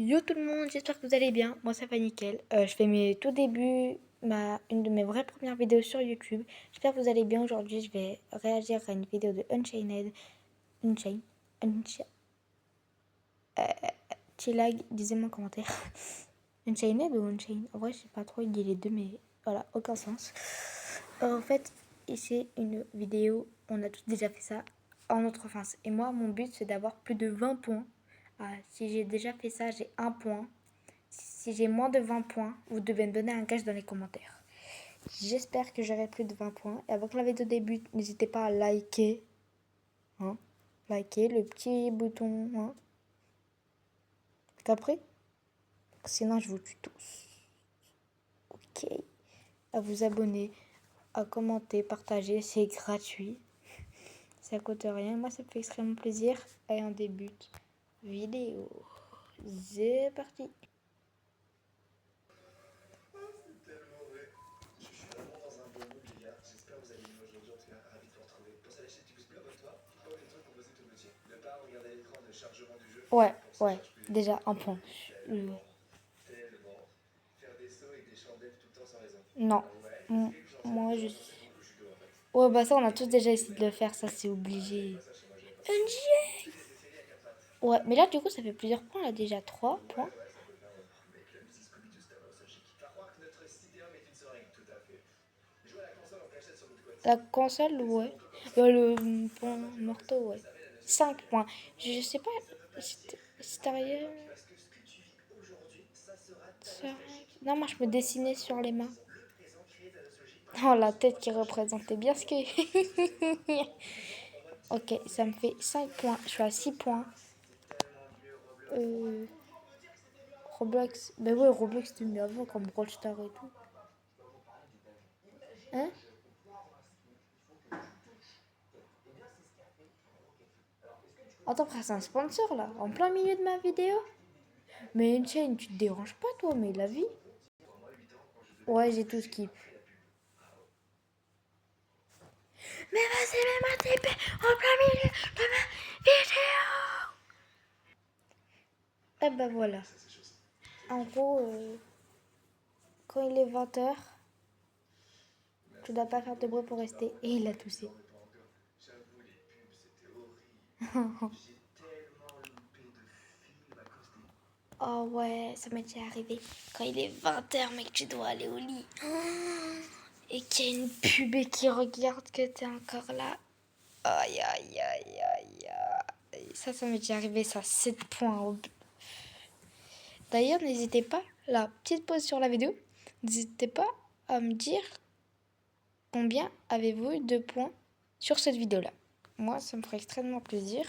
Yo tout le monde, j'espère que vous allez bien. Moi ça va nickel. Je fais mes tout débuts, une de mes vraies premières vidéos sur YouTube. J'espère que vous allez bien. Aujourd'hui, je vais réagir à une vidéo de Unchained. Unchained. Unchained. Chilag, disez-moi en commentaire. Unchained ou Unchained? En vrai, je sais pas trop, il dit les deux, mais voilà, aucun sens. En fait, c'est une vidéo, on a tous déjà fait ça en notre enfance. Et moi, mon but, c'est d'avoir plus de 20 points. Si j'ai déjà fait ça, j'ai un point. Si j'ai moins de 20 points, vous devez me donner un gage dans les commentaires. J'espère que j'aurai plus de 20 points. Et avant que la vidéo débute, n'hésitez pas à liker. Hein, liker le petit bouton. Hein. T'as pris? Sinon, je vous tue tous. Ok. À vous abonner, à commenter, partager. C'est gratuit. Ça coûte rien. Moi, ça me fait extrêmement plaisir. Et on débute vidéo. C'est parti. Ouais, ouais, déjà un point. Non. Moi, je suis. Ouais, bah ça, on a tous déjà essayé de le faire, ça, c'est obligé. NJ. Ouais, mais là, du coup, ça fait plusieurs points, là, déjà 3 points. La console, ouais. Le point morceau, ouais. 5 points. Je sais pas. Stereo. Non, moi, je me dessinais sur les mains. Oh, la tête qui représentait bien ce que. Ok, ça me fait 5 points. Je suis à 6 points. Roblox. Ben ouais, Roblox, c'était mieux avant, comme Brawl Star et tout. Hein? Attends, frère, c'est un sponsor là, en plein milieu de ma vidéo. Mais une chaîne, tu te déranges pas toi, mais la vie. Ouais, j'ai tout skip. Mais vas-y, mais ma TP en plein milieu de ma vidéo. Et ben voilà. En gros, quand il est 20h, tu dois pas faire de bruit pour rester. Et il a toussé. Oh ouais, ça m'est déjà arrivé. Quand il est 20h, mec, tu dois aller au lit. Et qu'il y a une pub qui regarde que t'es encore là. Aïe, aïe, aïe, aïe, aïe. Ça m'est déjà arrivé, ça, 7 points. D'ailleurs, n'hésitez pas, la petite pause sur la vidéo, n'hésitez pas à me dire combien avez-vous eu de points sur cette vidéo-là. Moi, ça me ferait extrêmement plaisir.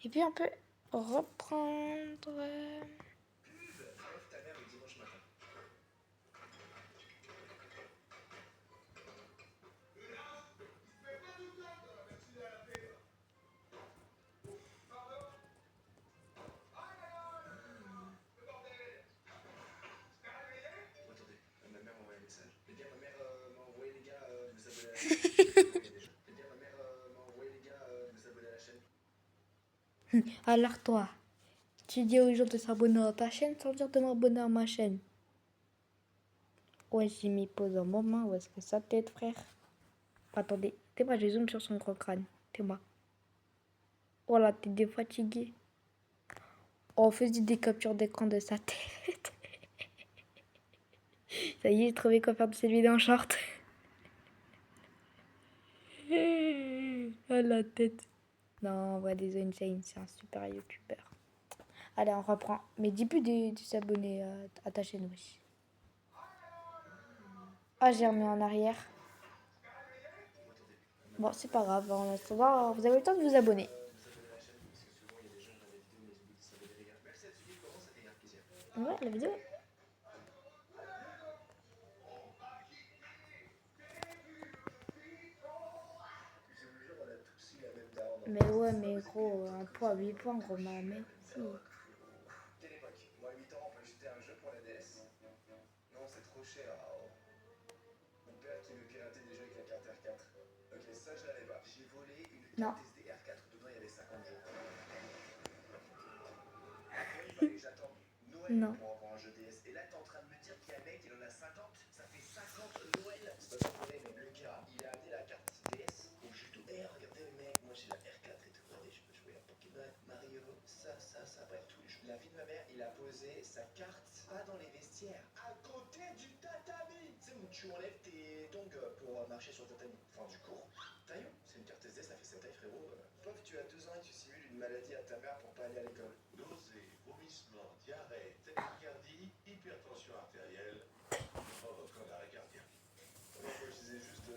Et puis, on peut reprendre... Alors toi, tu dis aux gens de s'abonner à ta chaîne sans dire de m'abonner à ma chaîne. Ouais, j'ai mis pause un moment. Où est-ce que ça t'aide, frère? Attendez, t'es moi, je zoome sur son gros crâne. T'es moi. Voilà, t'es défatigué. On faisait des captures d'écran de sa tête. Ça y est, j'ai trouvé quoi faire de cette vidéo en short. Ah, la tête. Non, ouais, désolé, Unchained, c'est un super youtubeur. Allez, on reprend. Mais dis plus de s'abonner à ta chaîne, oui. Ah, j'ai remis en arrière. Bon, c'est pas grave. En attendant, vous avez le temps de vous abonner. Ouais, la vidéo. Mais ouais, mais gros, un point, 8 points, gros, ma mère. Si. Non. Non. pour avoir un jeu DS. Et là, t'es en train de me dire qu'il y a un mec, il en a 50. Ça fait 50 Noël. C'est pas pour mais le gars, il a amené la carte DS au jeu de R. Regardez les mecs, moi j'ai la R4 et tout. Regardez, je peux jouer à Pokémon, Mario, ça, bref, tous les jeux. La vie de ma mère, il a posé sa carte, pas dans les vestiaires, à côté du tatami. Tu sais où tu enlèves tes tongs pour marcher sur le tatami. Enfin, du cours. Taillon, c'est une carte SD, ça fait sa taille, frérot. Toi, tu as 2 ans et tu simules une maladie à ta mère pour pas aller à l'école. Nausées, vomissements, diarrhée, tachycardie, hypertension artérielle, provoquant l'arrêt cardiaque. Moi, je disais juste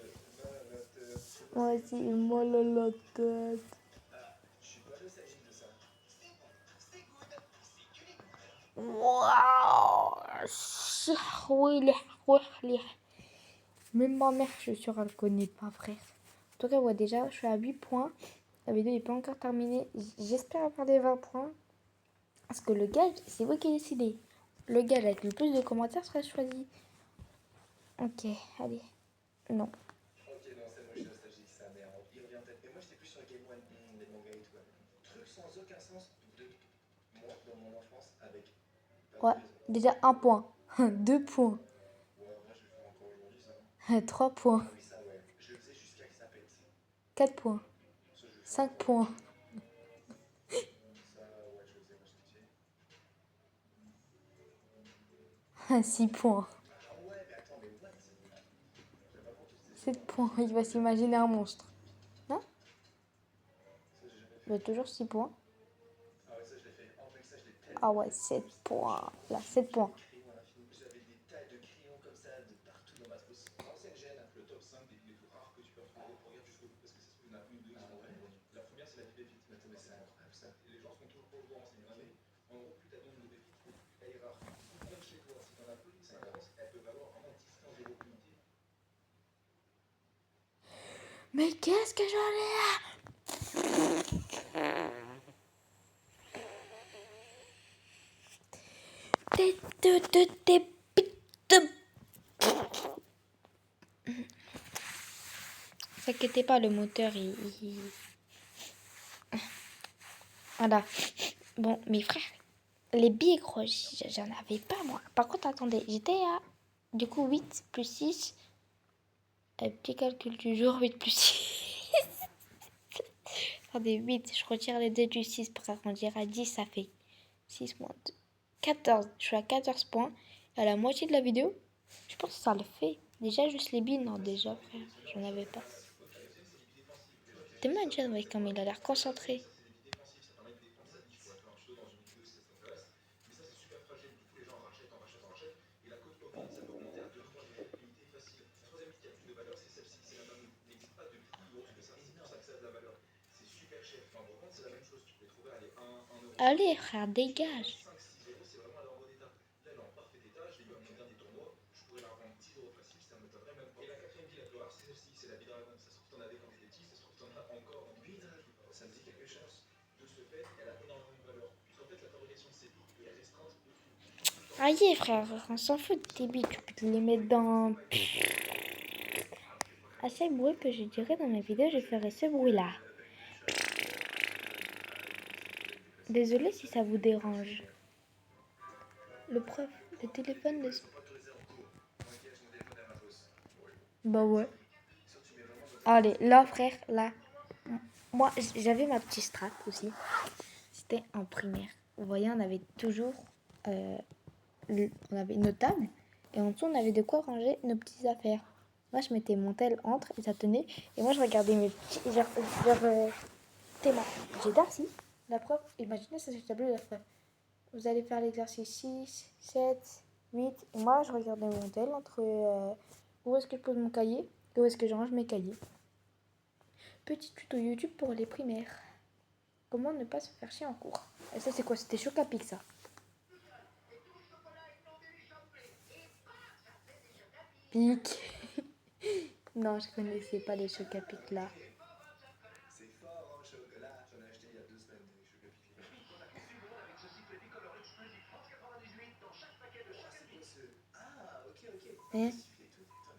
mal à la tête. Moi aussi, mal à la tête. Ah, je suis pas nostalgique de ça. C'est bon, c'est good, c'est que les good. Waouh. Même ma mère, je suis sûre, elle connaît pas, frère. En tout cas, ouais, déjà, je suis à 8 points. La vidéo n'est pas encore terminée. J'espère avoir les 20 points. Parce que le gage, c'est vous qui décidez. Le gage avec le plus de commentaires sera choisi. Ok, allez. Non. Ok, non, c'est moi, je suis nostalgique, ça, mais il revient en tête. Mais moi, j'étais plus sur le Game One, les mangas et tout. Truc sans aucun sens de moi, dans mon enfance, avec pas de Ouais, raison. déjà 1 point. 2 points. Ouais, en vrai, je le fais encore aujourd'hui, ça. 3 points. Ah oui, ça, ouais. Je le faisais jusqu'à que ça pète. 4 points. Ça, je le fais 5 encore points. aujourd'hui. Ça, ouais, je le faisais quand j'étais petit. 6 points. Ah ouais, mais attends, mais what? J'avais pas compris que tu faisais 7 ça. points. Il va s'imaginer un monstre. Non? Ça, j'ai jamais Il va fait. toujours 6 points. Ah ouais, ça, je l'ai fait. En plus, ça, je l'ai Ah tellement ouais, fait. 7 points. Là, J'avais 7 points. des crayons à l'infini. J'avais des tas de crayons comme ça de partout dans ma trousse. Ancienne gêne. Le top 5 des plus rares que tu peux retrouver. Regarde jusqu'au bout parce que ça se trouve, il y en a une ou deux qui sont vraiment bonnes. La première, c'est la pipépite. Mais attends, mais c'est incroyable ça. Et les gens sont toujours pour le voir renseigner. En gros, plus t'as de nombre de pépites, plus elle est rare. Même chez toi, si t'en as plus de 50, elle peut valoir vraiment 10-15 € unité. Mais qu'est-ce que j'en ai? T'inquiétez pas, le moteur, Voilà. Bon, mes frères, les billes, gros, j'en avais pas, moi. Par contre, attendez, j'étais à, du coup, 8 plus 6. Petit calcul du jour, 8 plus 6. Attendez, 8, je retire les 2 du 6 pour arrondir à 10, ça fait 6 moins 2. 14, je suis à 14 points. Et à la moitié de la vidéo, je pense que ça le fait. Déjà, juste les billes, non, déjà, frère, j'en avais pas. T'imagines, comme il a l'air concentré. Allez, frère, dégage. Ça me dit quelque chose. De ce fait, elle a énormément de valeur. Puisqu'en fait, la fabrication de ces billes est restreinte. Aïe, frère, on s'en fout de tes billes, tu peux te les mettre dans... À chaque bruit que je dirais dans mes vidéos, je ferai ce bruit-là. Désolée si ça vous dérange. Le prof, le téléphone de... Bah ouais. Allez, là, frère, là. Moi, j'avais ma petite strat aussi. C'était en primaire. Vous voyez, on avait toujours... on avait nos tables. Et en dessous, on avait de quoi ranger nos petites affaires. Moi, je mettais mon tel entre et ça tenait. Et moi, je regardais mes petits... Théma. J'ai Darcy, la prof. Imaginez, ça c'est le tableau de la prof. Vous allez faire l'exercice 6, 7, 8. Et moi, je regardais mon tel entre où est-ce que je pose mon cahier et où est-ce que je range mes cahiers. Petit tuto YouTube pour les primaires. Comment ne pas se faire chier en cours. Et ça, c'est quoi? C'était Chocapic, ça. Pic. Non, je connaissais pas les Chocapic là. C'est fort en chocolat. J'en ai acheté il y a 2 semaines des Chocapic. Ah, ok. Hein? Mes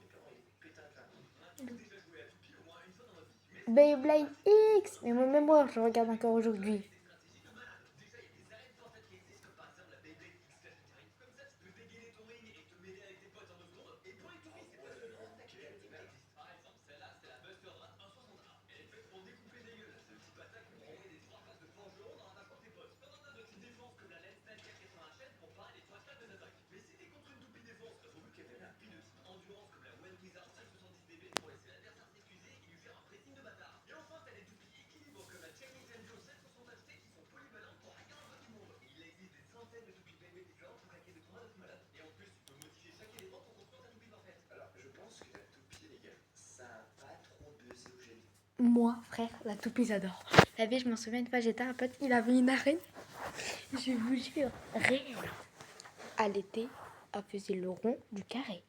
parents, ils pétent un câble. Beyblade X. Mais même moi, je regarde encore aujourd'hui. Moi, frère, la toupie, j'adore. La vie, je m'en souviens une fois, j'étais un pote, il avait une arène. Je vous jure, réel. À l'été, elle faisait le rond du carré.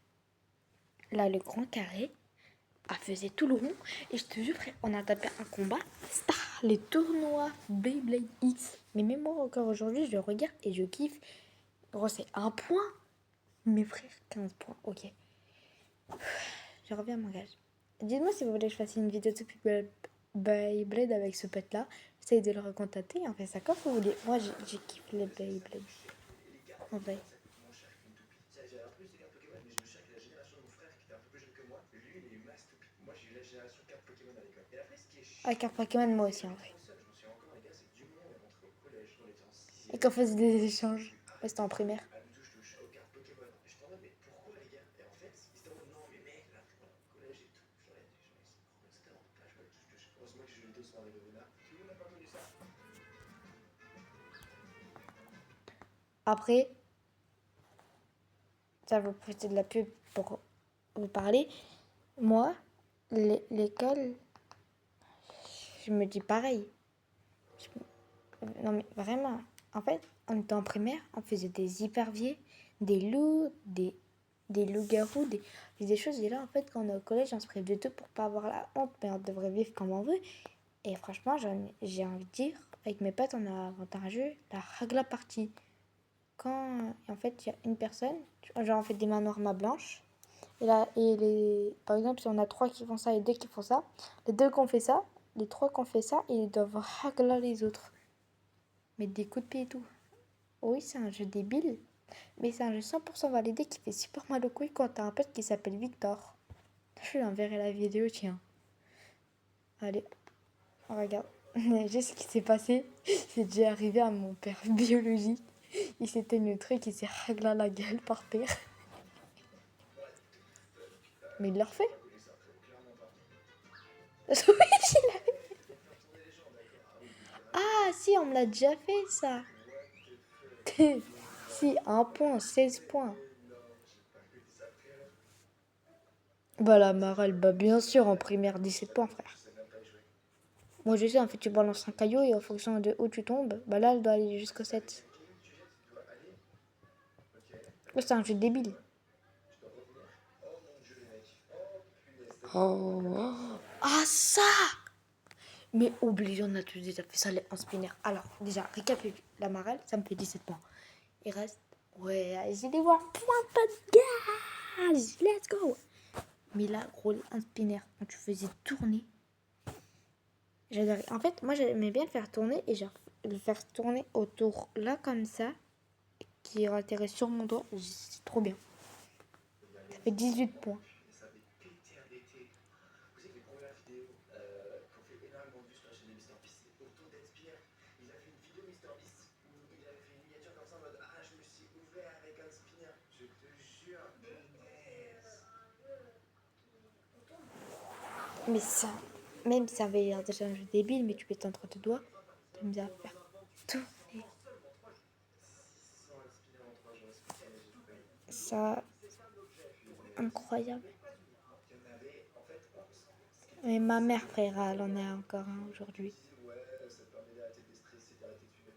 Là, le grand carré, elle faisait tout le rond. Et je te jure, frère, on a tapé un combat. Star, les tournois Beyblade X. Mais même moi, encore aujourd'hui, je le regarde et je kiffe. Gros, c'est un point. Mes frères, 15 points, ok. Je reviens à mon gage. Dites-moi si vous voulez que je fasse une vidéo de Beyblade avec ce pote-là. J'essaye de le recontacter et on fait ça comme vous voulez. Moi, j'ai kiffé les Beyblade. En vrai. Moins cher qu'une toupie. J'avais un peu eu des cartes Pokémon, mais je me souviens que la génération de mon frère, qui était un peu plus jeune que moi, lui, il a eu masse toupie. Moi, j'ai eu la génération 4 Pokémon à l'école. Et après, ce qui est chiant, Avec un Pokémon, moi aussi, en vrai. trop seul, je m'en souviens encore, les gars, c'est que du moment où on est rentré au collège, on était en Et 6ème. qu'on faisait des échanges. Ouais, c'était en primaire. À nous touche touche aux cartes Pokémon. Et j'étais en mode, mais pourquoi les gars? Et en fait, ils étaient en mode, non, mais mec, là, voilà, collège et tout. C'était en page, touche touche. Heureusement que les jeux vidéo sont arrivés là. Tout le monde n'a pas entendu ça. Après, ça vous profiter de la pub pour vous parler. Moi, l'école, je me dis pareil. Non mais vraiment, en fait, on était en primaire, on faisait des hyperviers, des loups, des loups-garous, des choses. Et là, en fait, quand on est au collège, on se prive de tout pour pas avoir la honte, mais on devrait vivre comme on veut. Et franchement, j'ai envie de dire, avec mes potes, on a inventé un jeu, la Ragla Party. Quand, en fait, il y a une personne, genre on fait des mains noires, mains blanches. Et là, par exemple, si on a 3 qui font ça et 2 qui font ça, les 2 qui ont fait ça, les 3 qui ont fait ça, ils doivent ragla les autres. Mettre des coups de pied et tout. Oui, c'est un jeu débile, mais c'est un jeu 100% validé qui fait super mal au couilles quand t'as un pote qui s'appelle Victor. Je lui enverrai la vidéo, tiens. Allez, on regarde. Juste ce qui s'est passé, c'est déjà arrivé à mon père biologie. Il s'était le truc, il s'est ragla la gueule par terre. Mais il l'a refait. Oui, il a- Ah, si, on me l'a déjà fait, ça. Si, 1 point, 16 points. Bah, la marelle, bah, bien sûr, en primaire, 17 points, frère. Moi, je sais, en fait, tu balances un caillou et en fonction de où tu tombes, bah là, elle doit aller jusqu'au 7. C'est un jeu débile. Oh. Ah, ça! Mais obligé, on a tous déjà fait ça en spinner. Alors, déjà, récapitule. La marelle, ça me fait 17 points. Il reste. Ouais, j'ai des voir point pas de gaz. Let's go! Mais là, gros, un spinner, quand tu faisais tourner. J'adorais. En fait, moi, j'aimais bien le faire tourner et genre, le faire tourner autour là, comme ça, qui atterrit sur mon doigt. C'est trop bien. Ça fait 18 points. Ça avait pété un été. Vous savez que les premières vidéos qu'on fait énormément de vues sur la chaîne de Mister Beast, c'est autour d'Edspire. Il a fait une vidéo Mister Beast où il avait fait une miniature comme ça en mode, ah, je me suis ouvert avec un spinner. Je te jure. Mais ça, même si ça avait l'air déjà un jeu débile, mais tu peux entre tes doigts, t'aimes bien faire tourner. Ça, incroyable. Mais ma mère, frère, elle en a encore un aujourd'hui. Ouais, ça te permet d'arrêter de stresser, d'arrêter de fumer.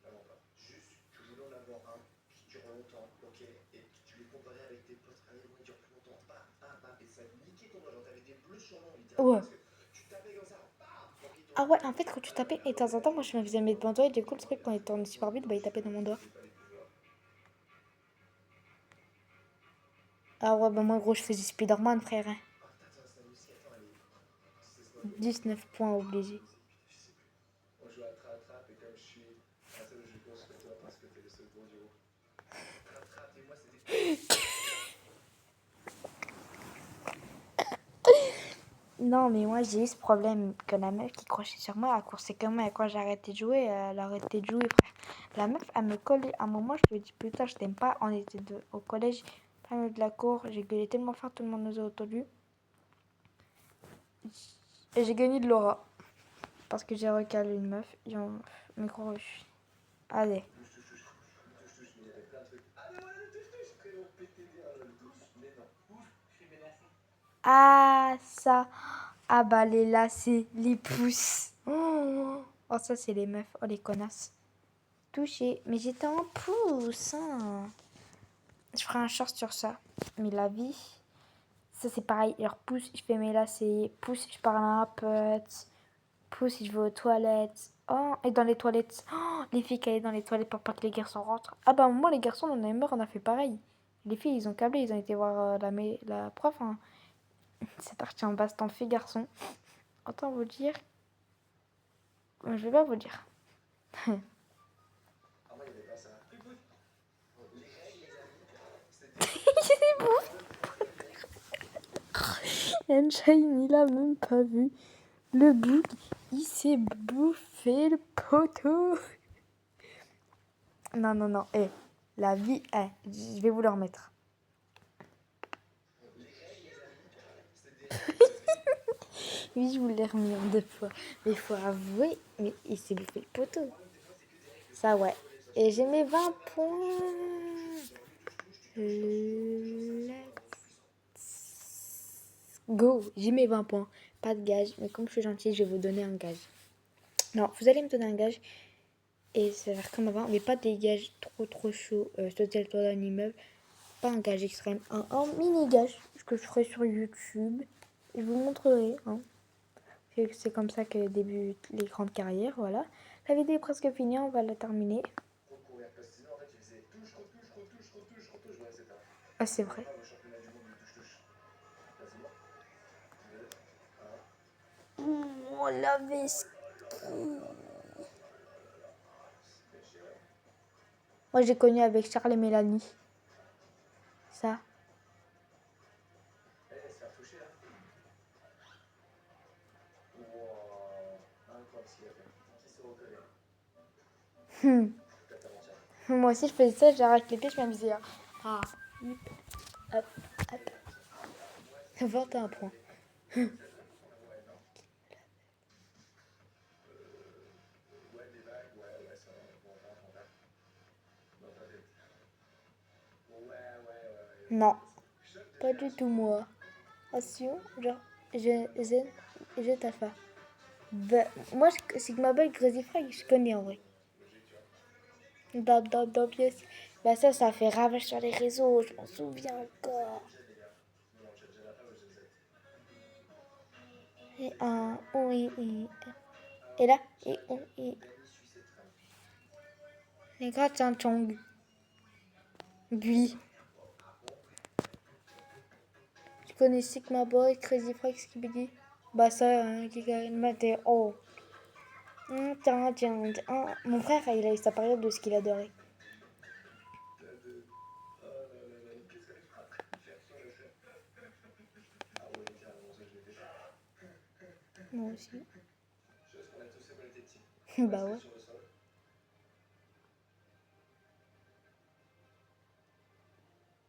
Vraiment pas. Juste, tu voulais en avoir un qui dure longtemps, ok, et tu les comparais avec tes potes, allez, moi, il dure plus longtemps, bam, bam, bam, et ça niquait ton doigt, genre t'avais des bleus sur l'ongle, littéralement, Ouais. parce que tu tapais comme ça, bam, ok, Ah ouais, en fait, quand tu tapais, et de temps en temps, moi je me faisais mettre devant toi, et du coup, le truc, quand il tournait super vite, bah il tapait dans mon doigt. Ah ouais, bah moi, gros, je faisais Spider-Man, frère. Hein. 19 points obligé. on joue à trap-trap, et comme je suis un seul jeu contre toi parce que t'es le seul bon du groupe. Trap-trap, et moi, c'était. Non, mais moi, j'ai eu ce problème que la meuf qui crochait sur moi, elle coursait comme moi, et quand j'ai arrêté de jouer, elle a arrêté de jouer, frère. La meuf, elle me collait. À un moment, je lui ai dit, putain, je t'aime pas. On était au collège, plein milieu de la cour. J'ai gueulé tellement fort, tout le monde nous a entendu. Et j'ai gagné de l'aura. Parce que j'ai recalé une meuf. Mais gros, allez. Ah, ça. Ah bah les lacets, les pouces. Oh, oh, ça c'est les meufs. Oh les connasses. Touché. Mais j'étais en pouce. Hein. Je ferai un short sur ça. Mais la vie, ça c'est pareil. Alors pouce, je fais mes lacets. Pouce, je parle à un pote. Pouce, je vais aux toilettes. Oh, et dans les toilettes. Oh, les filles qui allaient dans les toilettes pour pas que les garçons rentrent. Ah bah moi les garçons, on en avait marre, on a fait pareil. Les filles, ils ont câblé, ils ont été voir la prof. Hein. C'est parti en baston filles garçons. Autant vous dire. Je vais pas vous dire. Ah, moi, il y avait pas ça. Les règles, les amis, c'était. Enchaîne, il a même pas vu. Le bouc, il s'est bouffé le poteau. Non, non, non. Eh, la vie, je vais vous le remettre. Oui, je vous l'ai remis en 2 fois. Mais il faut avouer, mais il s'est bouffé le poteau. Ça, ouais. Et j'ai mes 20 points. Let's go. J'ai mes 20 points. Pas de gage. Mais comme je suis gentille, je vais vous donner un gage. Non, vous allez me donner un gage. Et ça va faire comme avant. Mais pas des gages trop chauds. Sauter le toit d'un immeuble. Pas un gage extrême. Un mini gage. Ce que je ferai sur YouTube. Je vous montrerai. Hein. C'est comme ça que débutent les grandes carrières. Voilà. La vidéo est presque finie. On va la terminer. Ah, c'est vrai. Oh, la vesquille. Moi, j'ai connu avec Charles et Mélanie. Ça. Moi aussi, je faisais ça. J'arrête les pieds, je m'amusais. Ah, hop, hop. 21 points. Non, pas du tout moi. Attention, genre, je t'affaire. Bah, moi, Sigma Boy, Crazy Frog, je connais en vrai. Dab, yes. Bah ça fait ravage sur les réseaux, je m'en souviens encore. Et un, oui, et là, et on, et... Les gars, c'est un chong. Lui. Tu connais Sigma Boy, Crazy Frog, Skibidi? Bah ça, qui matait, oh. Tiens. Mon frère, il a eu sa période de ce qu'il adorait. Moi aussi. Bah ouais.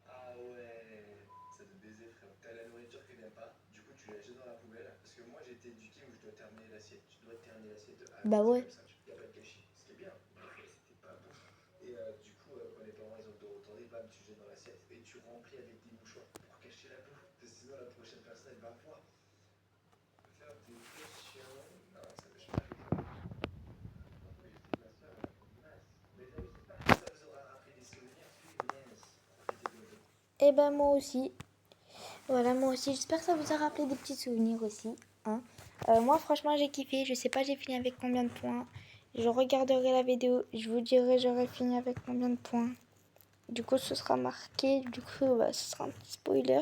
Ah ouais, ça te baiser, frère. T'as la nourriture que t'aimes pas, du coup tu la jettes dans la poubelle. Parce que moi j'ai été éduqué où je dois terminer l'assiette. Tu dois terminer l'assiette de A à Z, Bah ouais. comme ça. Y a pas de gâchis. Ce qui est bien, mais c'était pas bon. Et du coup, quand les parents ils ont le dos retourné, bam, tu jettes dans l'assiette et tu remplis avec des mouchoirs pour cacher la bouffe. Parce que sinon la prochaine personne elle va voir. Faire des questions. Non, ça ne pas. Ça vous aura rappelé des souvenirs, Et ben moi aussi. Voilà, moi aussi. J'espère que ça vous a rappelé des petits souvenirs aussi. Hein. Moi, franchement, j'ai kiffé. Je sais pas, j'ai fini avec combien de points. Je regarderai la vidéo. Je vous dirai, j'aurai fini avec combien de points. Du coup, ce sera marqué. Du coup, bah, ce sera un petit spoiler.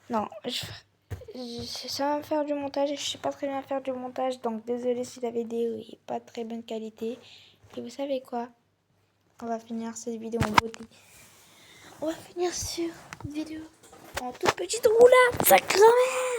Non, ça va me faire du montage. Je sais pas très bien faire du montage. Donc, désolé si la vidéo est pas de très bonne qualité. Et vous savez quoi? On va finir cette vidéo en beauté. On va finir sur une vidéo en toute petite roulade. Ça cramait.